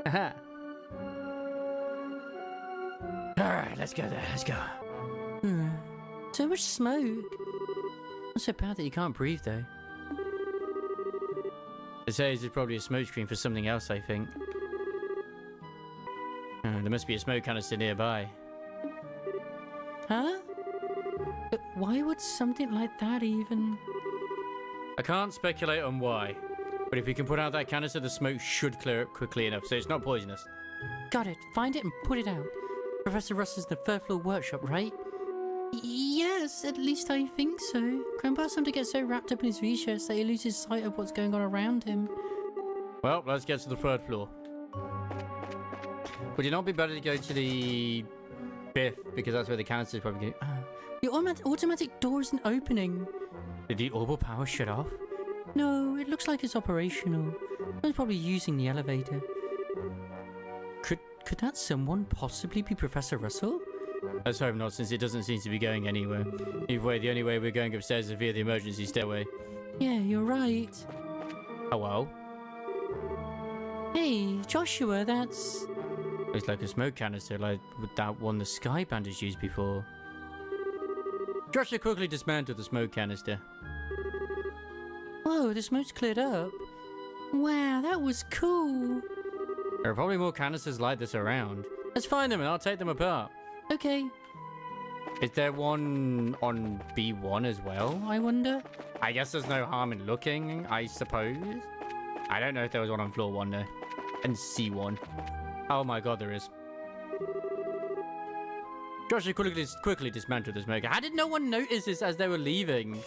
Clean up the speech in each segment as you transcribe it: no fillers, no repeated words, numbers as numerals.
Aha. Alright, let's go there. Let's go. So much smoke. Not so bad that you can't breathe, though. It says it's probably a smoke screen for something else, I think. There must be a smoke canister nearby. Huh? But why would something like that even... I can't speculate on why. But if we can put out that canister, the smoke should clear up quickly enough, so it's not poisonous. Got it. Find it and put it out. Professor Russell's in the third floor workshop, right? Yes, at least I think so. Grandpa seems to get so wrapped up in his research that he loses sight of what's going on around him. Well, let's get to the third floor. Would it not be better to go to the fifth, because that's where the canister is probably going? The automatic door isn't opening. Did the orbital power shut off? No, it looks like it's operational. I was probably using the elevator. Could that someone possibly be Professor Russell? Let's hope not, since it doesn't seem to be going anywhere. Either way, the only way we're going upstairs is via the emergency stairway. Yeah, you're right. Hello? Hey, Joshua, that's... Looks like a smoke canister, like that one the Sky Band has used before. Joshua quickly dismantled the smoke canister. Whoa, the smoke's cleared up. Wow, that was cool. There are probably more canisters like this around. Let's find them and I'll take them apart. Okay. Is there one on B1 as well, I wonder? I guess there's no harm in looking, I suppose. I don't know if there was one on floor 1 though. And C1. Oh my god, there is. Joshua quickly dismantled the smoker. How did no one notice this as they were leaving?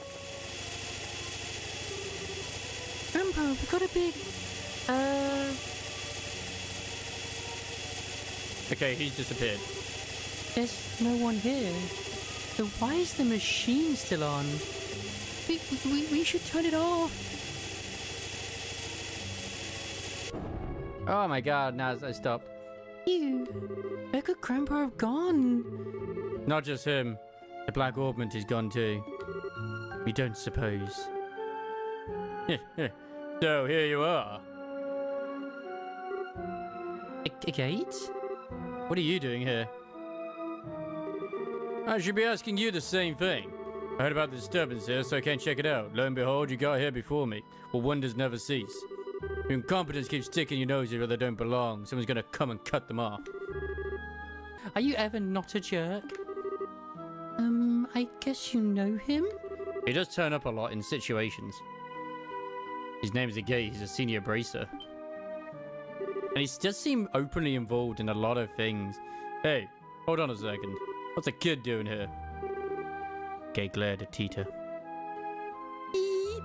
Grandpa, we got a big... Okay, he's disappeared. There's no one here. So why is the machine still on? We should turn it off. Oh my god, now I stopped. Ew. Where could Grandpa have gone? Not just him. The black orbment is gone too. We don't suppose. So here you are. Agate? What are you doing here? I should be asking you the same thing. I heard about the disturbance here, so I came check it out. Lo and behold, you got here before me. Well, wonders never cease. Your incompetence keeps sticking your nose where they don't belong. Someone's gonna come and cut them off. Are you ever not a jerk? I guess you know him? He does turn up a lot in situations. His name is Agate. He's a senior bracer. And he does seem openly involved in a lot of things. Hey, hold on a second. What's a kid doing here? Agate glared at Tita. Beep.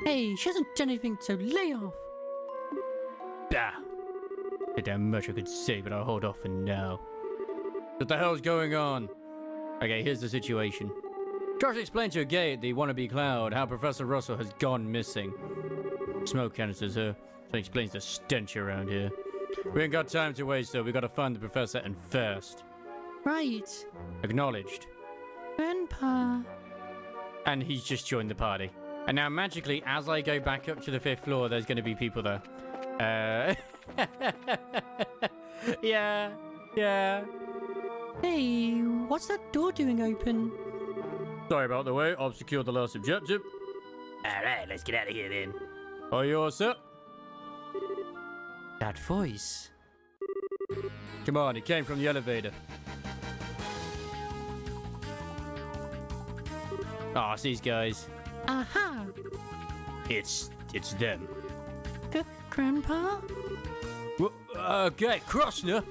Hey, she hasn't done anything, so lay off. Bah. There's damn much I could say, but I'll hold off for now. What the hell's going on? Okay, here's the situation. Josh explained to Agate, the wannabe cloud, how Professor Russell has gone missing. Smoke canisters here, so it explains the stench around here. We ain't got time to waste, though. We gotta find the professor and first. Right. Acknowledged. Grandpa. And he's just joined the party. And now, magically, as I go back up to the 5th floor, there's gonna be people there. Yeah. Hey, what's that door doing open? Sorry about the wait. I've secured the last objective. Alright, let's get out of here then. Are you all set? That voice. Come on, it came from the elevator. Ah, it's these guys. Aha! It's them. Grandpa? Okay, Krosner.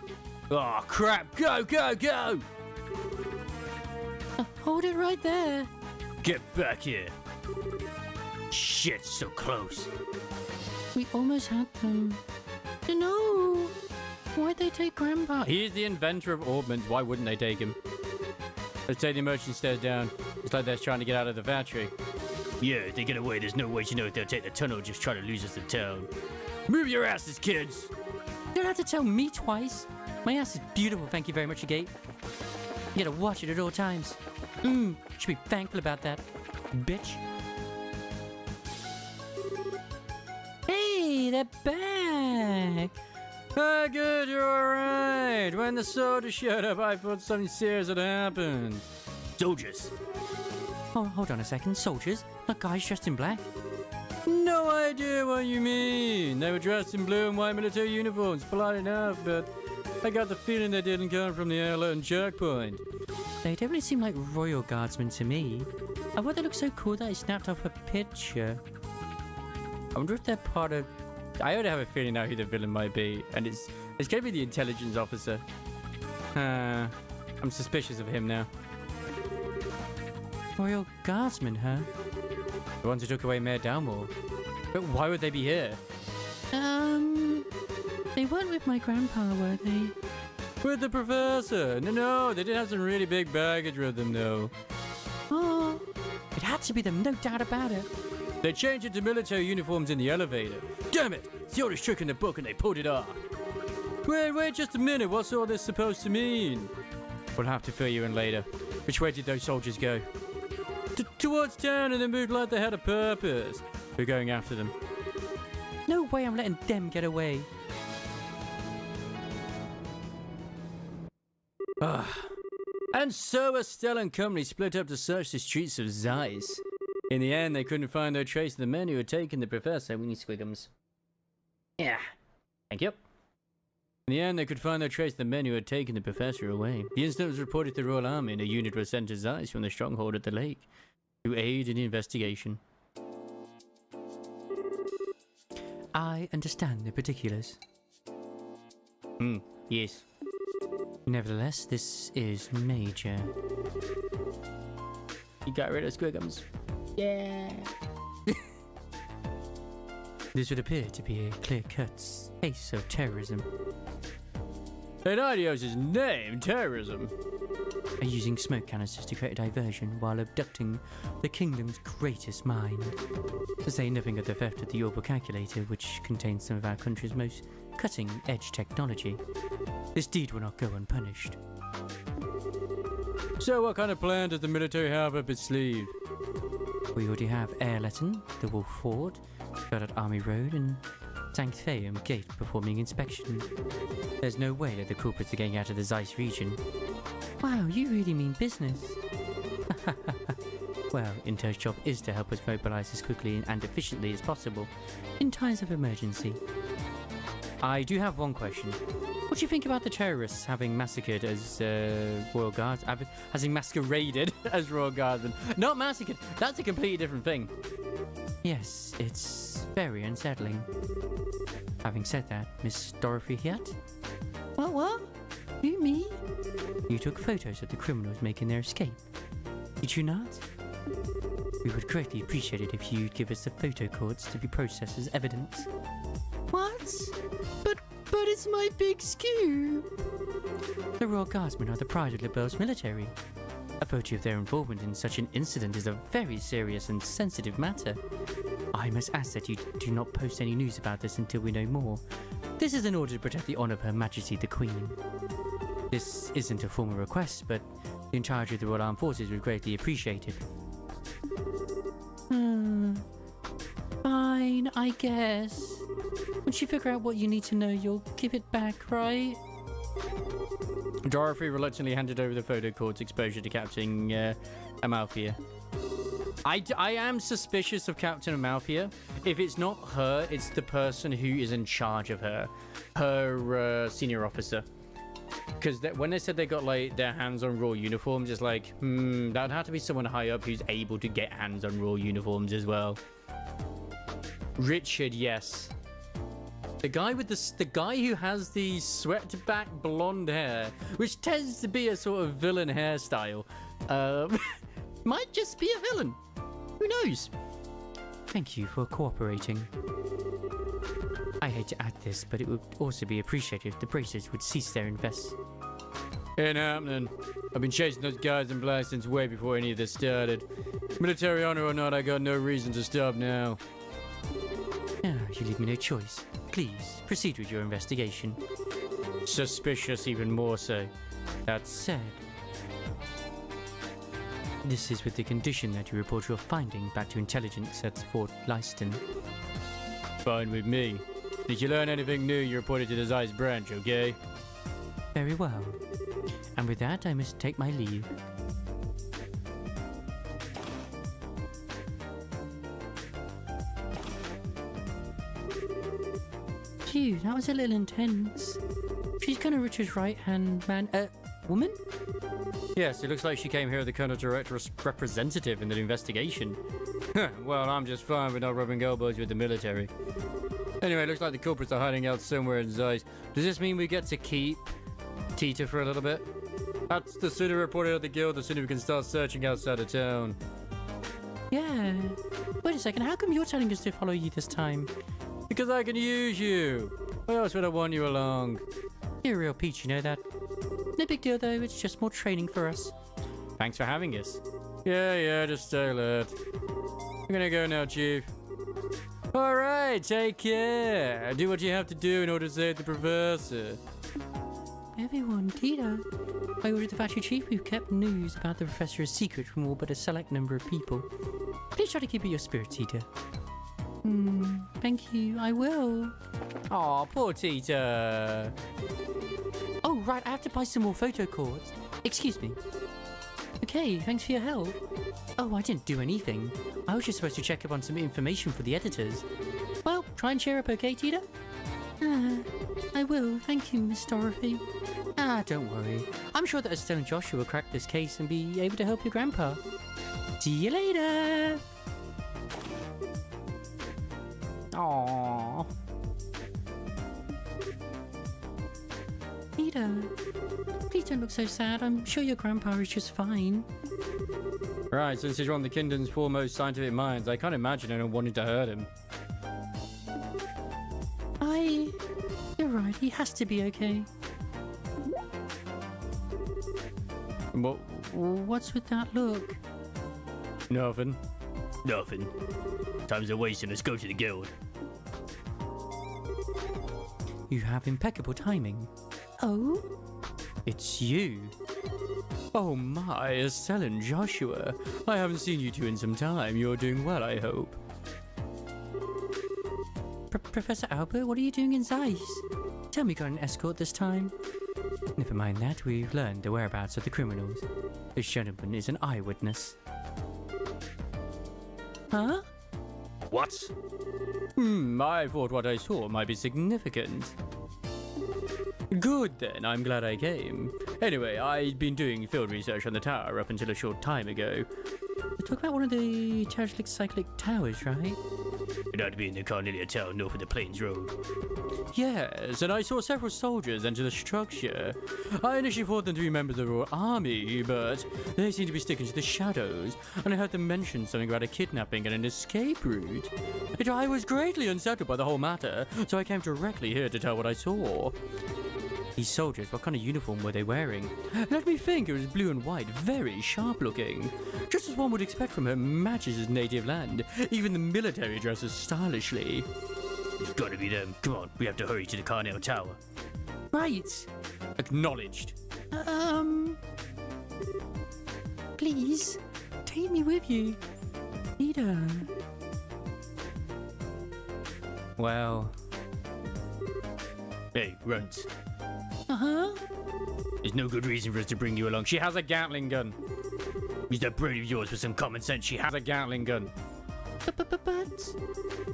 Oh, crap. Go! Hold it right there. Get back here. Shit, so close. We almost had them. No. Why'd they take Grandpa? He's the inventor of orbments. Why wouldn't they take him? Let's take the emergency stairs down. It's like they're trying to get out of the factory. Yeah, if they get away, there's no way to know if they'll take the tunnel or just try to lose us to town. Move your asses, kids! You don't have to tell me twice. My ass is beautiful, thank you very much, Agate. You gotta watch it at all times. Should be thankful about that, bitch. Hey, they're back! black. Good, you're alright. When the soldiers showed up, I thought something serious had happened. Soldiers? Oh, hold on a second. Soldiers? Not guys dressed in black? No idea what you mean. They were dressed in blue and white military uniforms, polite enough, but I got the feeling they didn't come from the airline checkpoint. They don't really seem like royal guardsmen to me. I thought they looked so cool that I snapped off a picture. I wonder if they're part of... I already have a feeling now who the villain might be, and it's going to be the intelligence officer. I'm suspicious of him now. Royal guardsmen, huh? The ones who took away Mayor Dalmore. But why would they be here? They weren't with my grandpa, were they? With the professor. No, they did have some really big baggage with them, though. Oh, it had to be them, no doubt about it. They changed into military uniforms in the elevator. Damn it! It's the oldest trick in the book and they pulled it off. Wait just a minute. What's all this supposed to mean? We'll have to fill you in later. Which way did those soldiers go? Towards town, and they moved like they had a purpose. We're going after them. No way I'm letting them get away. And so Estelle and company split up to search the streets of Zeiss. In the end, they couldn't find no trace of the men who had taken the professor. We need squiggums. Yeah. Thank you. In the end, they could find no trace of the men who had taken the professor away. The incident was reported to the Royal Army, and a unit was sent to Zeiss from the stronghold at the lake to aid in the investigation. I understand the particulars. Yes. Nevertheless, this is major. You got rid of squiggums. Yeah. This would appear to be a clear-cut case of terrorism. And Idio's name, terrorism. Are using smoke canisters to create a diversion while abducting the kingdom's greatest mind. To say nothing of the theft of the Orbital Calculator, which contains some of our country's most cutting-edge technology. This deed will not go unpunished. So what kind of plan does the military have up its sleeve? We already have Airleton, the Wolf Ford, Scarlet Army Road, and Sanctheum Gate performing inspection. There's no way that the culprits are getting out of the Zeiss region. Wow, you really mean business. Well, Intel's job is to help us mobilize as quickly and efficiently as possible in times of emergency. I do have one question. What do you think about the terrorists having massacred as Royal Guards? Having masqueraded as Royal Guardsmen? Not massacred. That's a completely different thing. Yes, it's very unsettling. Having said that, Miss Dorothy Hiat? What? You, me? You took photos of the criminals making their escape. Did you not? We would greatly appreciate it if you'd give us the photo cords to be processed as evidence. What? But it's my big skew. The Royal Guardsmen are the pride of LaBelle's military. A photo of their involvement in such an incident is a very serious and sensitive matter. I must ask that you do not post any news about this until we know more. This is in order to protect the honour of Her Majesty the Queen. This isn't a formal request, but the entirety of the Royal Armed Forces would greatly appreciate it. Fine, I guess. Once you figure out what you need to know, you'll give it back, right? Dorothy reluctantly handed over the photo cords exposure to Captain Amalthea. I am suspicious of Captain Amalthea. If it's not her, it's the person who is in charge of her senior officer. Because when they said they got like their hands on Royal uniforms, it's like, that'd have to be someone high up who's able to get hands on Royal uniforms as well. Richard, yes. The guy who has the swept back blonde hair, which tends to be a sort of villain hairstyle, might just be a villain. Who knows? Thank you for cooperating. I hate to add this, but it would also be appreciated if the Bracers would cease their invests. Ain't happening. I've been chasing those guys in black since way before any of this started. Military honor or not, I got no reason to stop now. Now, you leave me no choice. Please, proceed with your investigation. Suspicious even more so. That said, this is with the condition that you report your finding back to intelligence at Fort Leiston. Fine with me. Did you learn anything new, you reported to the Zeiss branch, okay? Very well. And with that, I must take my leave. Phew, that was a little intense. She's kind of Richard's right-hand man. Woman? Yes, it looks like she came here as the Colonel's direct representative in the investigation. Well, I'm just fine with not rubbing elbows with the military. Anyway, it looks like the culprits are hiding out somewhere in Zeiss. Does this mean we get to keep Tita for a little bit? That's the sooner we report it at the guild, the sooner we can start searching outside of town. Yeah. Wait a second, how come you're telling us to follow you this time? Because I can use you. Why else would I want you along? You're a real peach, you know that. No big deal though, it's just more training for us. Thanks for having us. Yeah, just stay alert. I'm gonna go now, Chief. Alright, take care. Do what you have to do in order to save the professor. Everyone, Tita. I ordered the factory chief who kept news about the professor a secret from all but a select number of people. Please try to keep it your spirit, Tita. Thank you, I will. Aw, poor Tita. Oh, right, I have to buy some more photo cords. Excuse me. Okay, thanks for your help. Oh, I didn't do anything. I was just supposed to check up on some information for the editors. Well, try and cheer up, okay, Tita? I will, thank you, Miss Dorothy. Don't worry. I'm sure that Estelle and Joshua will crack this case and be able to help your grandpa. See you later! Aww. Tita, please don't look so sad. I'm sure your grandpa is just fine. Right, since he's one of the kingdom's foremost scientific minds, I can't imagine anyone wanting to hurt him. You're right, he has to be okay. What's with that look? Nothing. Time's a wasting. Let's go to the guild. You have impeccable timing. Oh? It's you. Oh my, Estelle and Joshua. I haven't seen you two in some time. You're doing well, I hope. Professor Albert, what are you doing in Zeiss? Tell me you got an escort this time. Never mind that, we've learned the whereabouts of the criminals. This gentleman is an eyewitness. Huh? What? I thought what I saw might be significant. Good then, I'm glad I came. Anyway, I'd been doing field research on the tower up until a short time ago. We're talking about one of the Terraslic Cyclic Towers, right? It ought to be in the Cornelia Town north of the Plains Road. Yes, and I saw several soldiers enter the structure. I initially thought them to be members of the Royal Army, but they seem to be sticking to the shadows, and I heard them mention something about a kidnapping and an escape route. I was greatly unsettled by the whole matter, so I came directly here to tell what I saw. These soldiers, what kind of uniform were they wearing? Let me think, it was blue and white, very sharp looking. Just as one would expect from Her Majesty's native land. Even the military dresses stylishly. It's gotta be them. Come on, we have to hurry to the Carnell Tower. Right. Acknowledged. Please, take me with you. Tita. Well. Hey, Runt. Uh-huh. There's no good reason for us to bring you along. She has a Gatling gun. Use that brain of yours for some common sense. She has Has a Gatling gun. But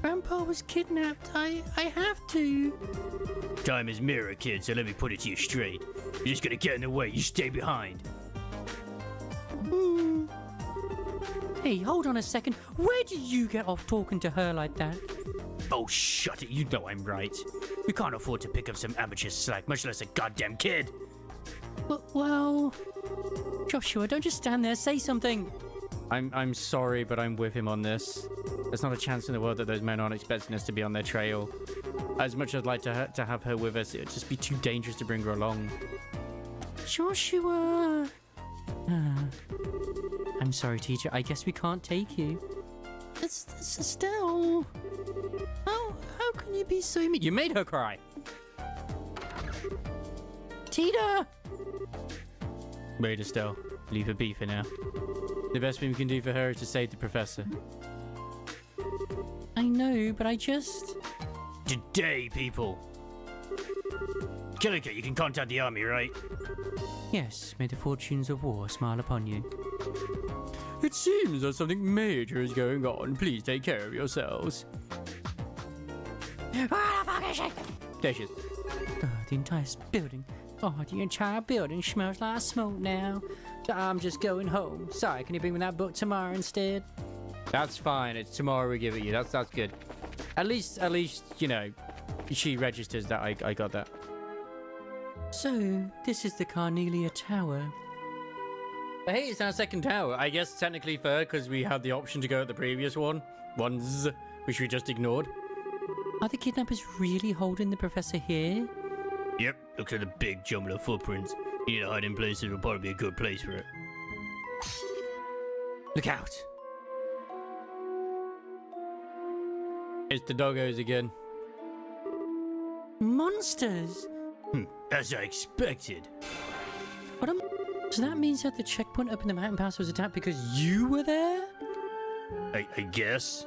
Grandpa was kidnapped. I have to. time is mirror, kid, so let me put it to you straight. You're just gonna get in the way. You stay behind. Hey, hold on a second. Where did you get off talking to her like that? Oh, shut it. You know I'm right. We can't afford to pick up some amateur slack, much less a goddamn kid. Well, Joshua, don't just stand there. Say something. I'm sorry, but I'm with him on this. There's not a chance in the world that those men aren't expecting us to be on their trail. As much as I'd like to have her with us, it'd just be too dangerous to bring her along. Joshua. I'm sorry, teacher. I guess we can't take you. It's Estelle. How can you be so mean? You made her cry. Tita! Wait, Estelle. Leave her be for now. The best thing we can do for her is to save the professor. I know, but I just... Today, people. Killiker, you can contact the army, right? Yes, may the fortunes of war smile upon you. It seems that something major is going on. Please take care of yourselves. What the fuck is it? There she is. Oh, the entire building. Oh, the entire building smells like smoke now. I'm just going home. Sorry, can you bring me that book tomorrow instead? That's fine. It's tomorrow we give it you. That's good. At least, you know, she registers that I got that. So, this is the Carnelia Tower. But hey, it's our second tower. I guess technically third because we had the option to go at the previous ones, which we just ignored. Are the kidnappers really holding the professor here? Yep, looks like a big jumble of footprints. You need a hiding place, it'll probably be a good place for it. Look out! It's the doggos again. Monsters! As I expected. So that means that the checkpoint up in the mountain pass was attacked because you were there? I guess.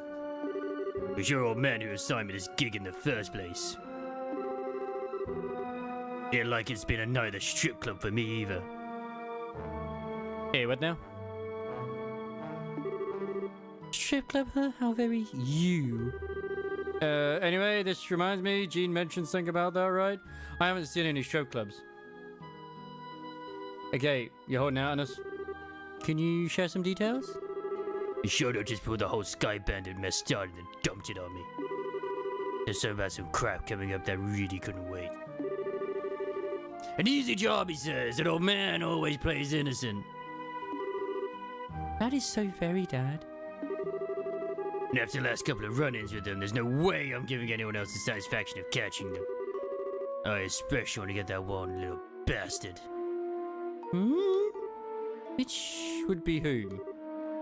It was your old man who assigned me this gig in the first place. Yeah, like it's been a night at the strip club for me either. Hey, what now? Strip club, huh? How very you. Anyway, this reminds me, Jean mentioned something about that, right? I haven't seen any strip clubs. Okay, you're holding out on us? Can you share some details? You showed up just before the whole Sky Bandit mess started and dumped it on me. There's something about some crap coming up that really couldn't wait. An easy job, he says. An old man always plays innocent. That is so very, Dad. And after the last couple of run-ins with them, there's no way I'm giving anyone else the satisfaction of catching them. I especially want to get that one little bastard. Which Would be whom?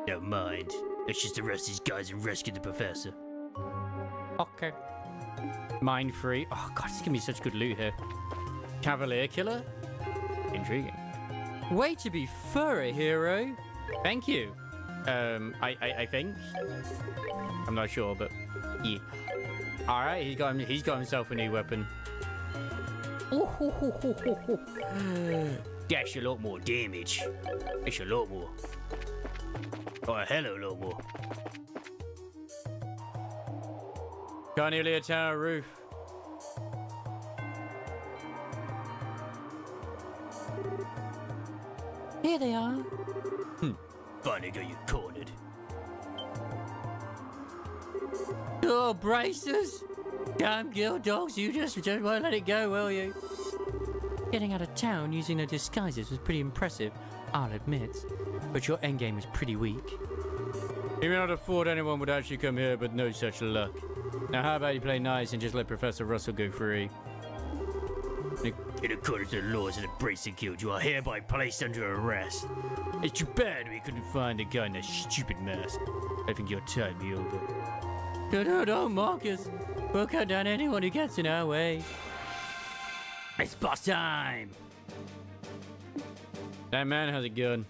Never mind. Let's just arrest these guys and rescue the professor. Okay. Mind free. Oh god, this is gonna be such good loot here. Cavalier killer? Intriguing. Way to be furry, hero. Thank you. I think. I'm not sure, but yeah. Alright, he's got himself a new weapon. That's a lot more damage. It's a lot more. Oh, a hell of a lot more. Carnelia Tower roof. Here they are. Finally got you cornered. Oh, braces! Damn guild dogs, you just won't let it go, will you? Getting out of town using their disguises was pretty impressive, I'll admit. But your endgame was pretty weak. You may not have thought anyone would actually come here, but no such luck. Now how about you play nice and just let Professor Russell go free? In accordance to the laws of the Bracing Guild, you are hereby placed under arrest. It's too bad we couldn't find the guy in that stupid mask. I think your time be over. No, Marcus. We'll cut down anyone who gets in our way. It's boss time! That man has a gun.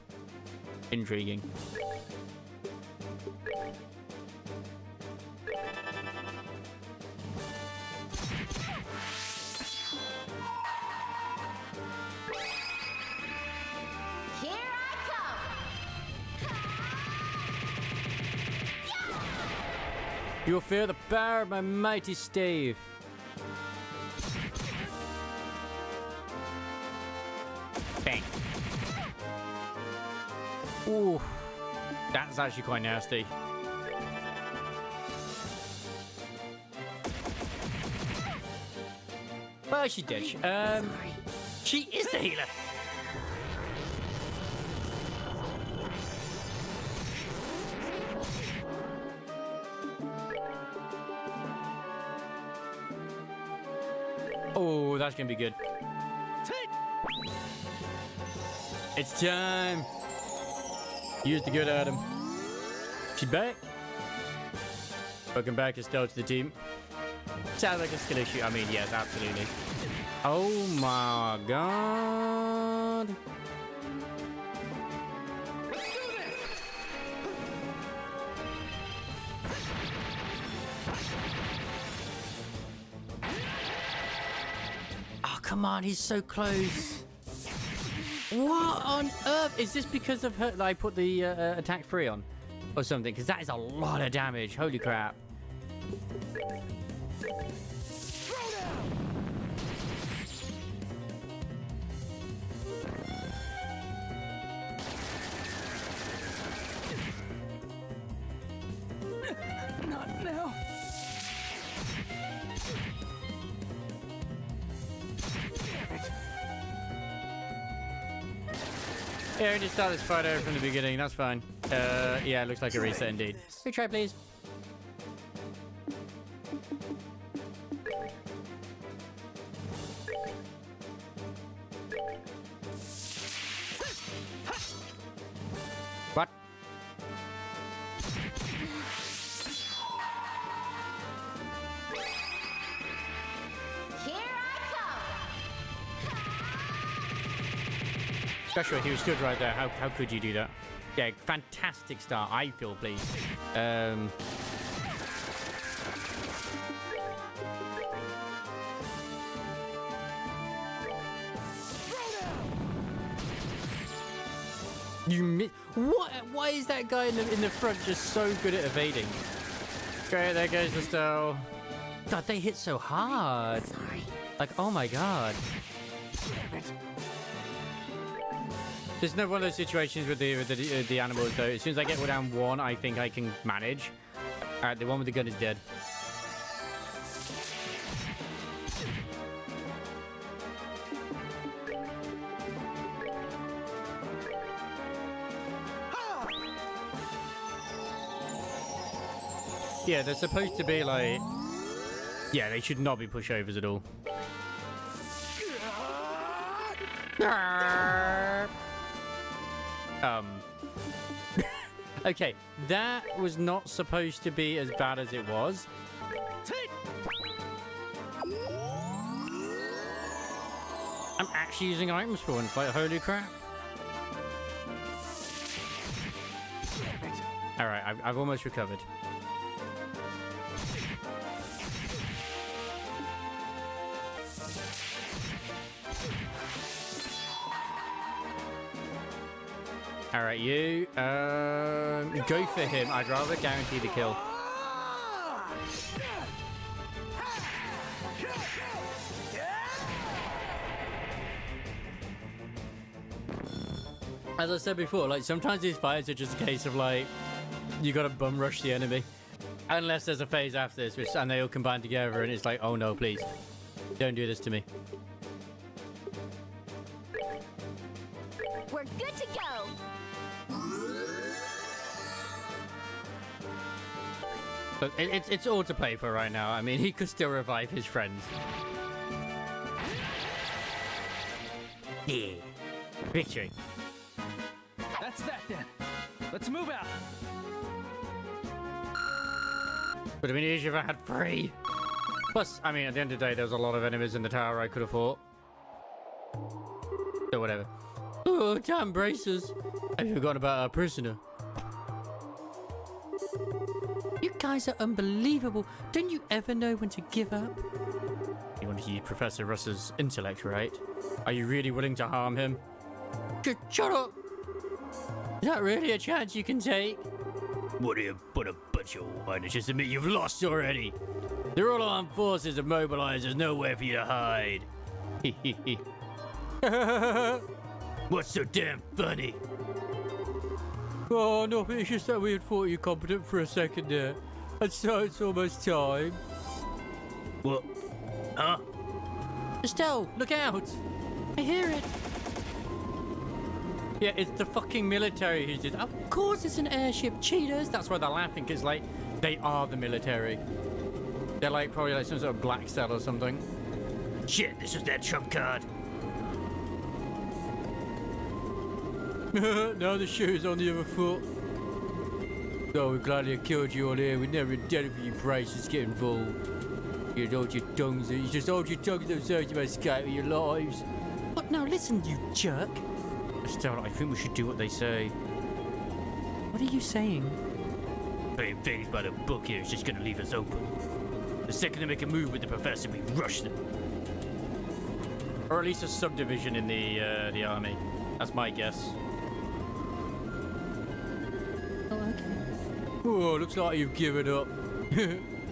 Intriguing. Here I come! You will feel the power of my mighty stave. Bang. Ooh. That's actually quite nasty. Well, she did. She is the healer. Oh, that's gonna be good. It's time. Use the good Adam. She's back. Welcome back, Estelle, to the team. Sounds like a skill issue. I mean, yes, absolutely. Oh my god. come on, he's so close. What on earth? Is this because of her that I put the attack free on? Or something? Because that is a lot of damage. Holy crap. Not now. Yeah, we just start this fight over from the beginning. That's fine. Yeah, it looks like a reset indeed. Retry, please. What? Here I come. Joshua, he was stood right there. How could you do that? Yeah, fantastic start. I feel pleased. You miss. What? Why is that guy in the front just so good at evading? Okay, there goes the style. God, they hit so hard. Like, oh my god. There's no one of those situations with the animals though. As soon as I get down one, I think I can manage. All right, the one with the gun is dead. Yeah, they're supposed to be like... Yeah, they should not be pushovers at all. Okay, that was not supposed to be as bad as it was. I'm actually using items for once, like holy crap. Alright, I've almost recovered. Alright, you, go for him. I'd rather guarantee the kill. As I said before, like, sometimes these fights are just a case of, like, you gotta bum rush the enemy. Unless there's a phase after this, and they all combine together, and it's like, oh no, please. Don't do this to me. We're good to go. But it's all to play for right now. I mean, he could still revive his friends. Yeah. Victory. That's that then. Let's move out. Would have been easier if I had 3. Plus, I mean, at the end of the day, there was a lot of enemies in the tower I could have fought. So whatever. Oh, damn braces. I've forgotten about our prisoner. You guys are unbelievable. Don't you ever know when to give up? You want to use Professor Russell's intellect, right? Are you really willing to harm him? Shut up! Is that really a chance you can take? What a bunch of whiners. Just admit you've lost already. They're all armed forces of mobilized. There's nowhere for you to hide. What's so damn funny? Oh, no, it's just that we had thought you competent for a second there. And so it's almost time. What? Huh? Estelle, look out! I hear it. Yeah, it's the fucking military who did. Of course it's an airship. Cheaters. That's why they're laughing, because, like, they are the military. They're, like, probably, like, some sort of black cell or something. Shit, this is that trump card. Now the shoe's on the other foot. Oh, we're glad I killed you all here. We never intended for you braces to get involved. You hold your tongues. You just hold your tongues and so you escape with your lives. What now? Listen, you jerk. Estelle, I think we should do what they say. What are you saying? Playing things by the book here is just gonna leave us open. The second they make a move with the professor, we rush them. Or at least a subdivision in the army. That's my guess. Oh, okay. Oh, looks like you've given up.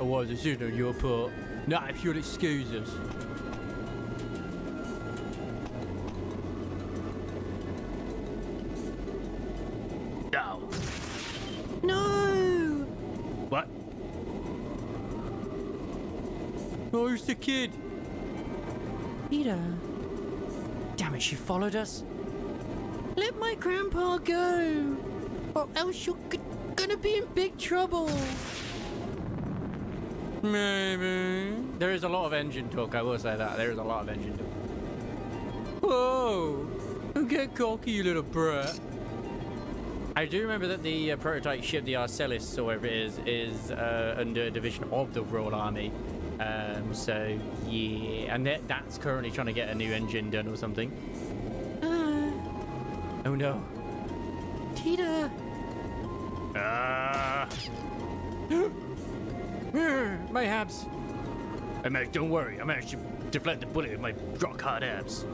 A wise decision on your part. Now, if you'll excuse us. No. No! What? Oh, who's the kid? Peter, Damn it, she followed us. let my grandpa go, or else you're gonna be in big trouble. Maybe. There is a lot of engine talk, I will say that. There is a lot of engine talk. Whoa! Don't get cocky, you little brat. I do remember that the prototype ship, the Arcellis, or whatever it is under a division of the Royal Army. So, yeah. And that's currently trying to get a new engine done or something. Oh no. Peter, My abs. Don't worry, I managed to deflect the bullet with my rock hard abs.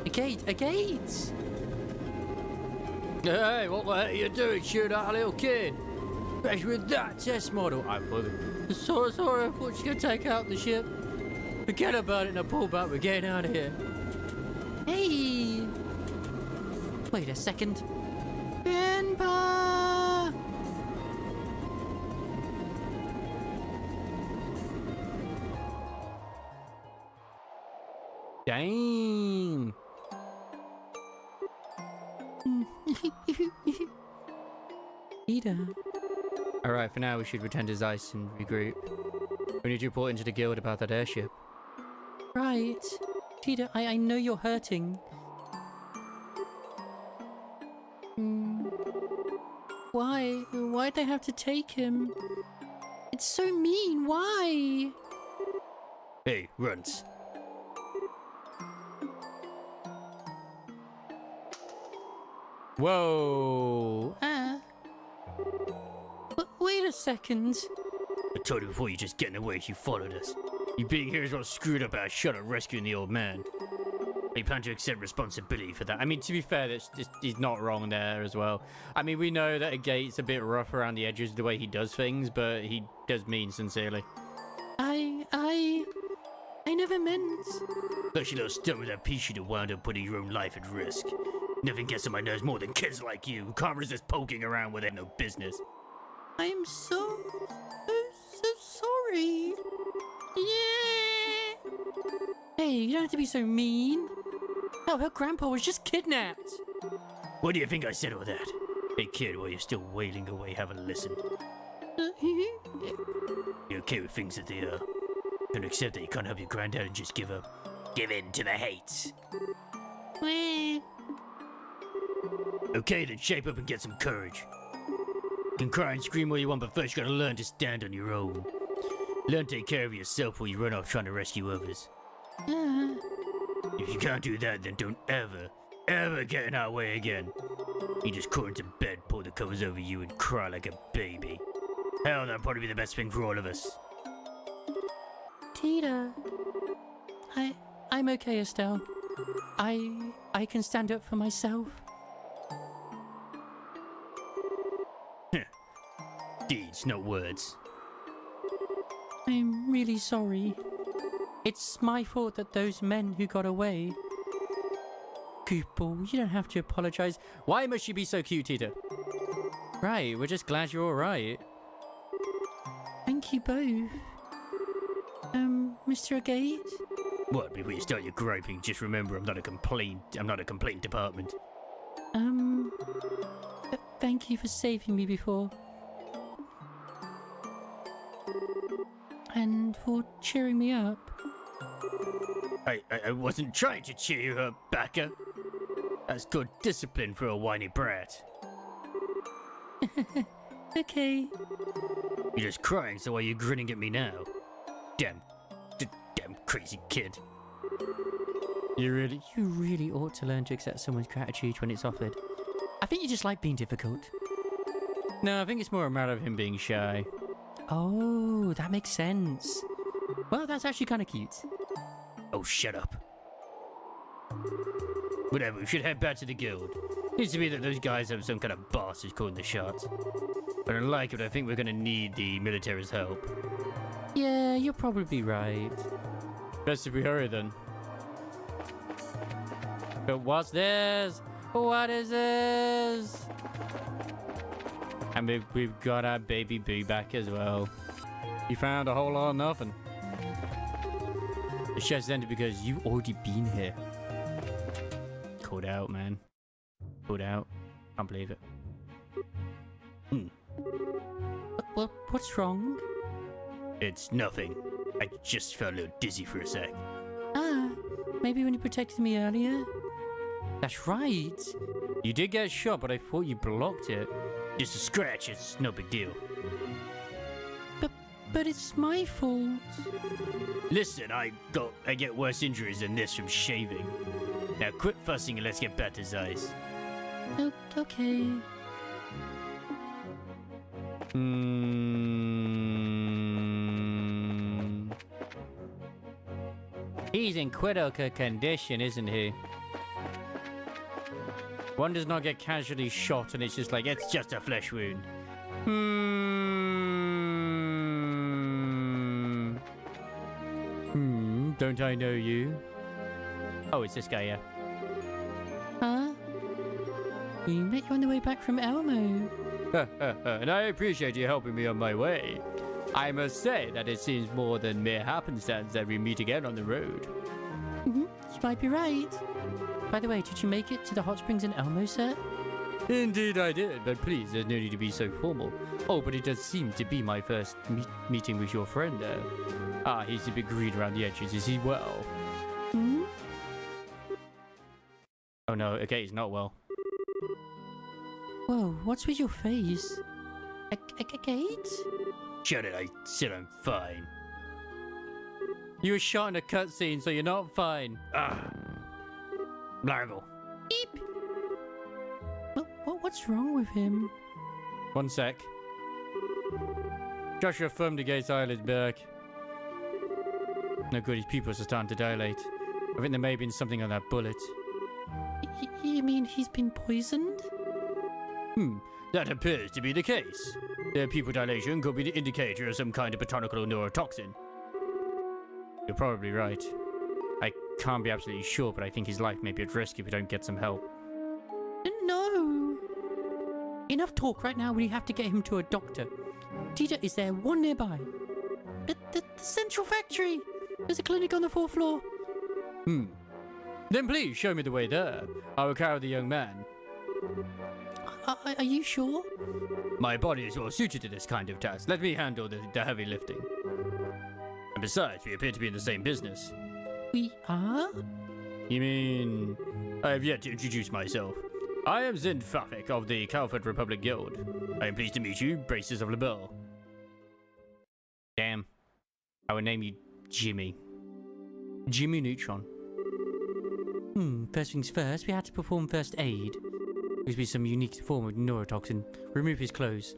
Agate. Hey, what the heck are you doing? Shoot at a little kid. Especially with that test model. I thought sorry, I thought you were going to take out the ship. Forget about it and I pull back. We're getting out of here. Hey! Wait a second. Grandpa! Dang. Peter. Alright, for now we should pretend as ice and regroup. We need to report into the guild about that airship. Right. Peter, I know you're hurting. Why? Why'd they have to take him? It's so mean. Why? Hey, runts. Whoa. But wait a second. I told you before, you're just getting away. You followed us. You being here is what screwed up our shot at rescuing the old man. You plan to accept responsibility for that. I mean, to be fair, he's not wrong there as well. I mean, we know that Agate's a bit rough around the edges the way he does things, but he does mean sincerely. I never meant. Such a little stunt with that pea shooter wound up putting your own life at risk. Nothing gets on my nerves more than kids like you who can't resist poking around where they have no business. I am so sorry. Yeah. Hey, you don't have to be so mean. Oh, her grandpa was just kidnapped. What do you think I said all that? Hey kid, while you're still wailing away, have a listen. You okay with things that they are? Don't accept that you can't help your granddad and just give up. Give in to the hate. Well, Okay, then shape up and get some courage. You can cry and scream all you want, but first you gotta learn to stand on your own. Learn to take care of yourself before you run off trying to rescue others. If you can't do that, then don't ever get in our way again. You just crawl into bed, pull the covers over you, and cry like a baby. Hell, that'd probably be the best thing for all of us. Tita, I'm okay, Estelle. I can stand up for myself. Deeds, not words. I'm really sorry. It's my fault that those men who got away. Goofball, you don't have to apologize. Why must you be so cute, Tita? Right, we're just glad you're alright. Thank you both. Mr. Agate? What, before you start your griping, just remember I'm not a complaint department. Thank you for saving me before. And for cheering me up. I wasn't trying to cheer you up, Baka. That's good discipline for a whiny brat. Okay. You're just crying, so why are you grinning at me now? Damn crazy kid. You really ought to learn to accept someone's gratitude when it's offered. I think you just like being difficult. No, I think it's more a matter of him being shy. Oh, that makes sense. Well, that's actually kind of cute. Oh, shut up. Whatever, we should head back to the guild. Seems to me that those guys have some kind of bastards calling the shots. But I like it, I think we're gonna need the military's help. Yeah, you're probably right. Best if we hurry then. But what's this? What is this? And we've got our baby boo back as well. You found a whole lot of nothing. The chest ended because you already been here. Called out, man. Called out. Can't believe it. What's wrong? It's nothing. I just felt a little dizzy for a sec. Ah, maybe when you protected me earlier? That's right. You did get shot, but I thought you blocked it. Just a scratch, it's no big deal. But it's my fault. Listen, I get worse injuries than this from shaving. Now quit fussing and let's get back to Zeiss. Okay. He's in critical condition, isn't he? One does not get casually shot and it's just like, It's just a flesh wound. Don't I know you? Oh, it's this guy, yeah. Huh? We met you on the way back from Elmo. And I appreciate you helping me on my way. I must say that it seems more than mere happenstance that we meet again on the road. You might be right. By the way, did you make it to the hot springs in Elmo, sir? Indeed I did, but please, there's no need to be so formal. Oh, but it does seem to be my first meeting with your friend there. Ah, he's a bit green around the edges, is he well? Hmm? Oh no, okay, he's not well. Whoa, what's with your face? Agate? Shut it, I said I'm fine. You were shot in a cutscene, so you're not fine. Largle. Beep! What's wrong with him? 1 sec. Joshua thumbed Agate's eyelids back. No good, his pupils are starting to dilate. I think there may have been something on that bullet. You mean he's been poisoned? That appears to be the case. Their pupil dilation could be the indicator of some kind of botanical neurotoxin. You're probably right. I can't be absolutely sure, but I think his life may be at risk if we don't get some help. No! Enough talk right now. We have to get him to a doctor. Teacher, is there one nearby? The central factory! There's a clinic on the 4th floor. Then please show me the way there. I will carry the young man. Are you sure? My body is well suited to this kind of task. Let me handle the heavy lifting. And besides, we appear to be in the same business. We are? You mean... I have yet to introduce myself. I am Zin Fafik of the Calford Republic Guild. I am pleased to meet you, Braces of LaBelle. Damn. I would name you Jimmy. Jimmy Neutron. First things first, we had to perform first aid. Must be some unique form of neurotoxin. Remove his clothes.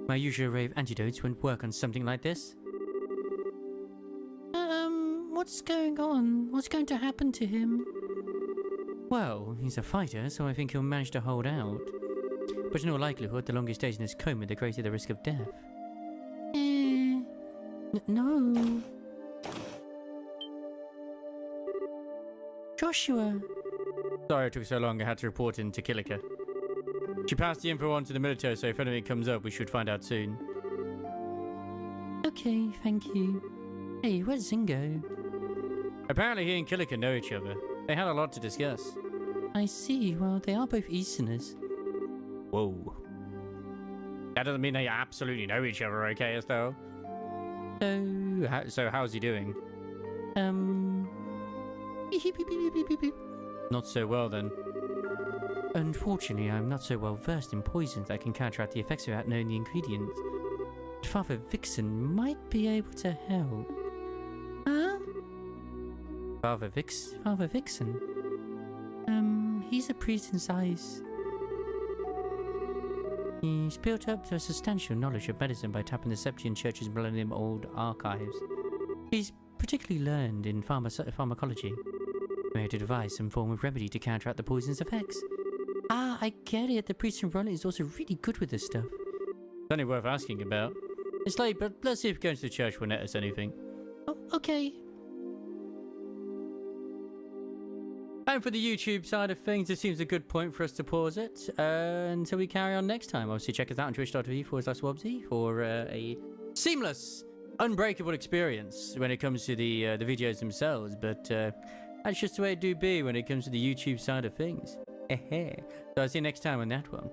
My usual array of antidotes wouldn't work on something like this. What's going on? What's going to happen to him? Well, he's a fighter, so I think he'll manage to hold out. But in all likelihood, the longer he stays in this coma, the greater the risk of death. No. Joshua. Sorry it took so long, I had to report in to Killiker. She passed the info on to the military, so if anything comes up, we should find out soon. Okay, thank you. Hey, where's Zingo? Apparently he and Killiker know each other. They had a lot to discuss. I see. Well, they are both Easterners. Whoa. That doesn't mean they absolutely know each other, okay, though? So how's he doing? Not so well, then. Unfortunately, I'm not so well versed in poisons that can counteract the effects without knowing the ingredients. But Father Vixen might be able to help. Huh? Father Vixen? He's a priest in Zeiss. He's built up to a substantial knowledge of medicine by tapping the Septian Church's millennium-old archives. He's particularly learned in pharmacology. May to devise some form of remedy to counteract the poison's effects. Ah, I get it. The priest in Rollin is also really good with this stuff. It's only worth asking about. It's late, but let's see if going to the church will net us anything. Oh, okay. And for the YouTube side of things, it seems a good point for us to pause it until we carry on next time. Obviously, check us out on twitch.tv/Wobsy for a seamless, unbreakable experience when it comes to the videos themselves. But that's just the way it do be when it comes to the YouTube side of things. So I'll see you next time on that one.